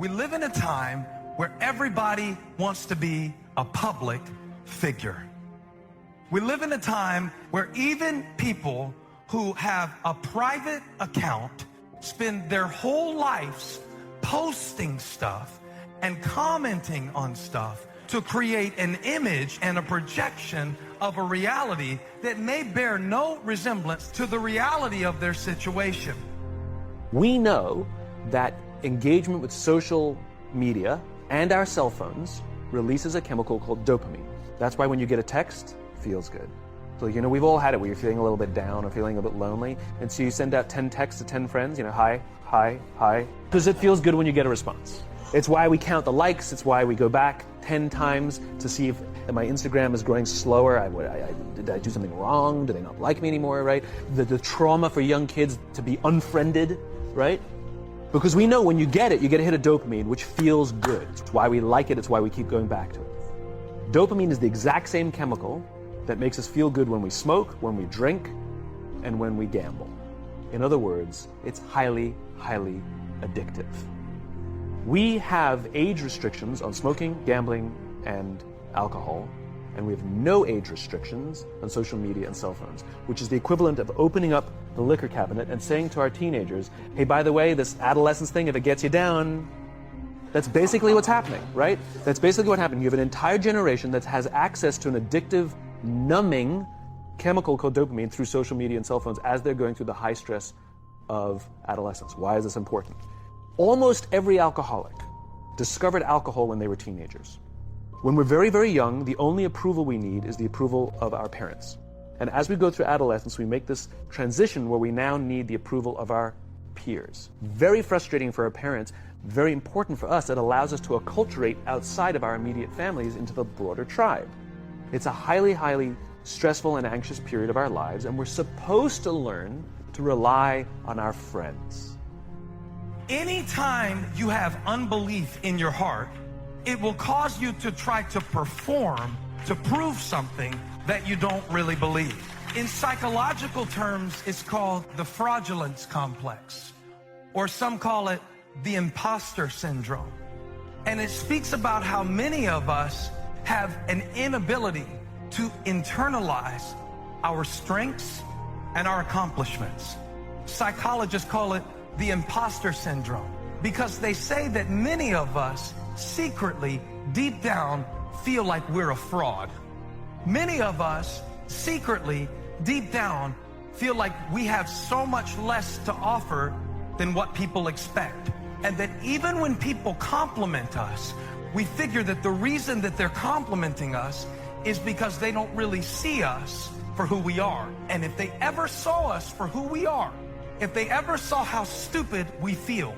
We live in a time where everybody wants to be a public figure. We live in a time where even people who have a private account spend their whole lives posting stuff and commenting on stuff to create an image and a projection of a reality that may bear no resemblance to the reality of their situation. We know that engagement with social media and our cell phones releases a chemical called dopamine. That's why when you get a text, it feels good. So, you know, we've all had it where you're feeling a little bit down or feeling a bit lonely. And so you send out 10 texts to 10 friends, you know, hi, hi, hi. Because it feels good when you get a response. It's why we count the likes. It's why we go back 10 times to see if my Instagram is growing slower. Did I do something wrong? Do they not like me anymore, right? The trauma for young kids to be unfriended, right? Because we know when you get it, you get a hit of dopamine, which feels good. It's why we like it. It's why we keep going back to it. Dopamine is the exact same chemical that makes us feel good when we smoke, when we drink, and when we gamble. In other words, it's highly, highly addictive. We have age restrictions on smoking, gambling, and alcohol, and we have no age restrictions on social media and cell phones, which is the equivalent of opening up the liquor cabinet and saying to our teenagers, hey, by the way, this adolescence thing, if it gets you down, that's basically what's happening, right? That's basically what happened. You have an entire generation that has access to an addictive, numbing chemical called dopamine through social media and cell phones as they're going through the high stress of adolescence. Why is this important? Almost every alcoholic discovered alcohol when they were teenagers. When we're very, very young, the only approval we need is the approval of our parents. And as we go through adolescence, we make this transition where we now need the approval of our peers. Very frustrating for our parents, very important for us. It allows us to acculturate outside of our immediate families into the broader tribe. It's a highly, highly stressful and anxious period of our lives, and we're supposed to learn to rely on our friends. Anytime you have unbelief in your heart, it will cause you to try to perform to prove something that you don't really believe. In psychological terms, it's called the fraudulence complex, or some call it the imposter syndrome. And it speaks about how many of us have an inability to internalize our strengths and our accomplishments. Psychologists call it the imposter syndrome because they say that many of us secretly, deep down, feel like we're a fraud. Many of us secretly, deep down, feel like we have so much less to offer than what people expect. And that even when people compliment us, we figure that the reason that they're complimenting us is because they don't really see us for who we are. And if they ever saw us for who we are, if they ever saw how stupid we feel,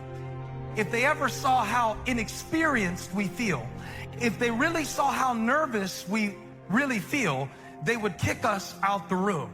if they ever saw how inexperienced we feel, if they really saw how nervous we really feel, they would kick us out the room.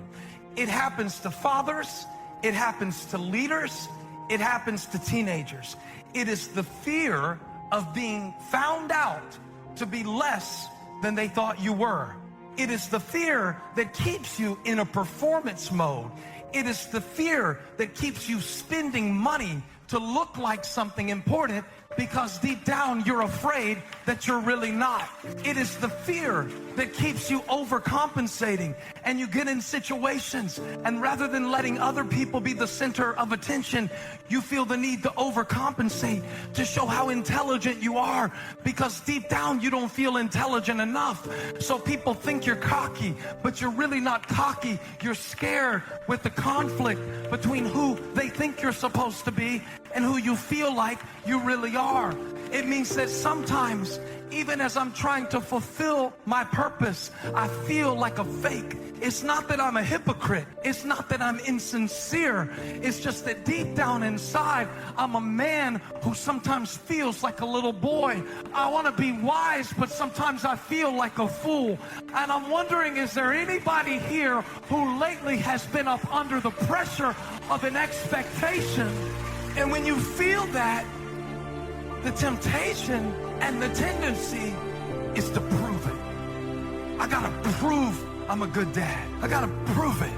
It happens to fathers, it happens to leaders, it happens to teenagers. It is the fear of being found out to be less than they thought you were. It is the fear that keeps you in a performance mode. It is the fear that keeps you spending money to look like something important because deep down you're afraid that you're really not. It is the fear that keeps you overcompensating, and you get in situations, and rather than letting other people be the center of attention, you feel the need to overcompensate to show how intelligent you are, because deep down you don't feel intelligent enough. So people think you're cocky, but you're really not cocky. You're scared with the conflict between who they think you're supposed to be and who you feel like you really are. It means that sometimes, even as I'm trying to fulfill my purpose, I feel like a fake. It's not that I'm a hypocrite. It's not that I'm insincere. It's just that deep down inside, I'm a man who sometimes feels like a little boy. I want to be wise, but sometimes I feel like a fool. And I'm wondering, is there anybody here who lately has been up under the pressure of an expectation? And when you feel that, the temptation and the tendency is to prove it. I gotta prove I'm a good dad. I gotta prove it.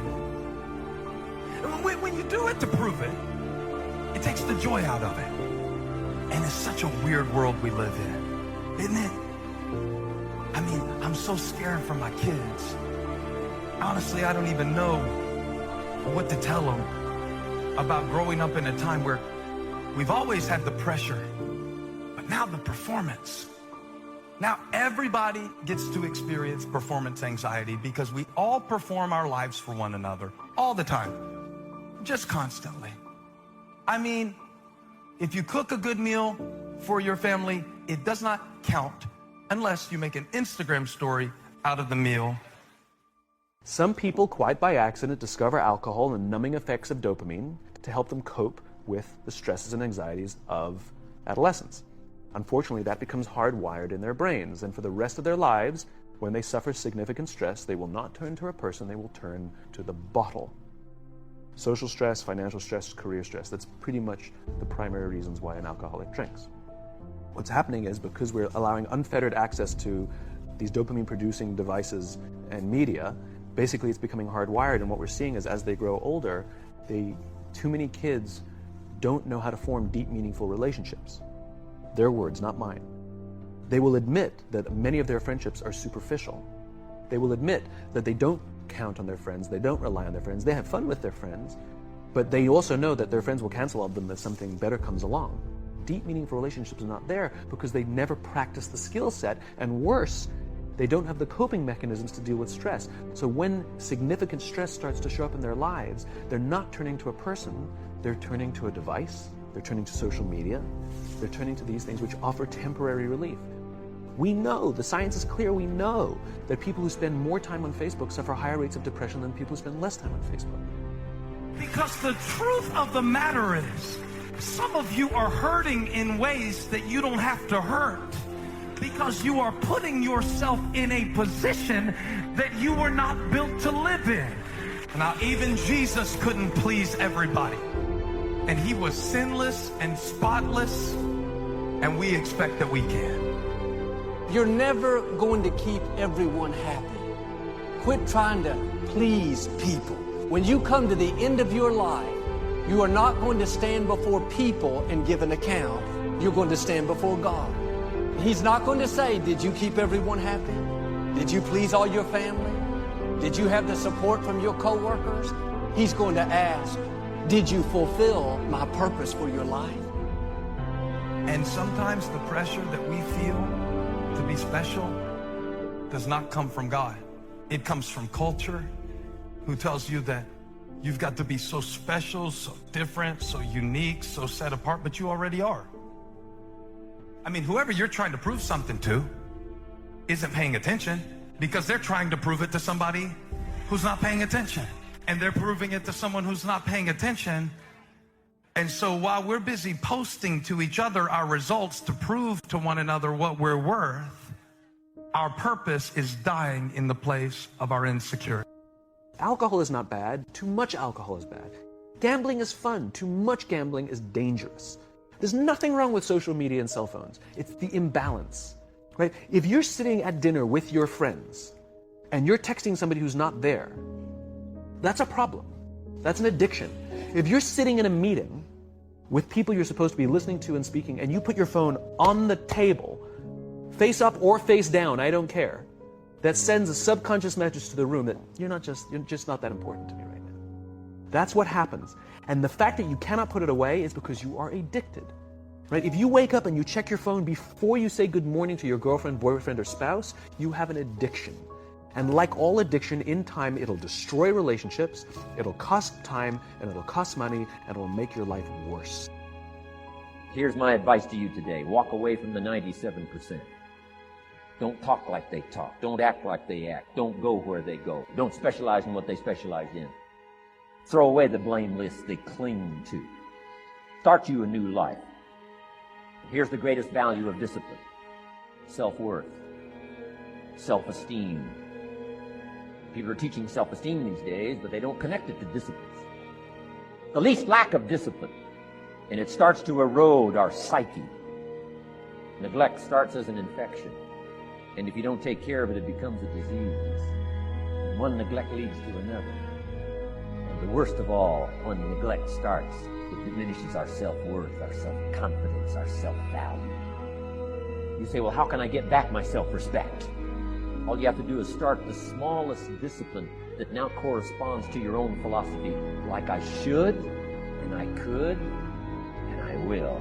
And when you do it to prove it, it takes the joy out of it. And it's such a weird world we live in, isn't it? I mean, I'm so scared for my kids. Honestly, I don't even know what to tell them about growing up in a time where we've always had the pressure, but now the performance. Now everybody gets to experience performance anxiety because we all perform our lives for one another all the time, just constantly. I mean, if you cook a good meal for your family, it does not count unless you make an Instagram story out of the meal. Some people, quite by accident, discover alcohol and numbing effects of dopamine to help them cope with the stresses and anxieties of adolescence. Unfortunately, that becomes hardwired in their brains, and for the rest of their lives, when they suffer significant stress, they will not turn to a person, they will turn to the bottle. Social stress, financial stress, career stress, that's pretty much the primary reasons why an alcoholic drinks. What's happening is because we're allowing unfettered access to these dopamine-producing devices and media, basically it's becoming hardwired, and what we're seeing is as they grow older, too many kids don't know how to form deep, meaningful relationships. Their words, not mine. They will admit that many of their friendships are superficial. They will admit that they don't count on their friends, they don't rely on their friends, they have fun with their friends, but they also know that their friends will cancel on them if something better comes along. Deep, meaningful relationships are not there because they never practice the skill set, and worse, they don't have the coping mechanisms to deal with stress. So when significant stress starts to show up in their lives, they're not turning to a person, they're turning to a device, they're turning to social media, they're turning to these things which offer temporary relief. We know, the science is clear, we know that people who spend more time on Facebook suffer higher rates of depression than people who spend less time on Facebook. Because the truth of the matter is, some of you are hurting in ways that you don't have to hurt, because you are putting yourself in a position that you were not built to live in. Now, even Jesus couldn't please everybody. And he was sinless and spotless, and we expect that we can. You're never going to keep everyone happy. Quit trying to please people. When you come to the end of your life, you are not going to stand before people and give an account. You're going to stand before God. He's not going to say, did you keep everyone happy? Did you please all your family? Did you have the support from your coworkers? He's going to ask, did you fulfill my purpose for your life? And sometimes the pressure that we feel to be special does not come from God. It comes from culture, who tells you that you've got to be so special, so different, so unique, so set apart, but you already are. I mean, whoever you're trying to prove something to isn't paying attention, because they're trying to prove it to somebody who's not paying attention. And they're proving it to someone who's not paying attention. And so while we're busy posting to each other our results to prove to one another what we're worth, our purpose is dying in the place of our insecurity. Alcohol is not bad. Too much alcohol is bad. Gambling is fun. Too much gambling is dangerous. There's nothing wrong with social media and cell phones. It's the imbalance, right? If you're sitting at dinner with your friends and you're texting somebody who's not there, that's a problem. That's an addiction. If you're sitting in a meeting with people you're supposed to be listening to and speaking, and you put your phone on the table, face up or face down, I don't care, that sends a subconscious message to the room that you're just not that important to me right now. That's what happens. And the fact that you cannot put it away is because you are addicted. Right? If you wake up and you check your phone before you say good morning to your girlfriend, boyfriend, or spouse, you have an addiction. And like all addiction, in time, it'll destroy relationships, it'll cost time, and it'll cost money, and it'll make your life worse. Here's my advice to you today. Walk away from the 97%. Don't talk like they talk. Don't act like they act. Don't go where they go. Don't specialize in what they specialize in. Throw away the blame lists they cling to. Start you a new life. Here's the greatest value of discipline: self-worth, self-esteem. People are teaching self-esteem these days, but they don't connect it to disciplines. The least lack of discipline, and it starts to erode our psyche. Neglect starts as an infection, and if you don't take care of it, it becomes a disease. And one neglect leads to another, and The worst of all, when neglect starts, it diminishes our self-worth, our self-confidence, our self-value. You say, well, how can I get back my self-respect? All you have to do is start the smallest discipline that now corresponds to your own philosophy, like I should, and I could, and I will.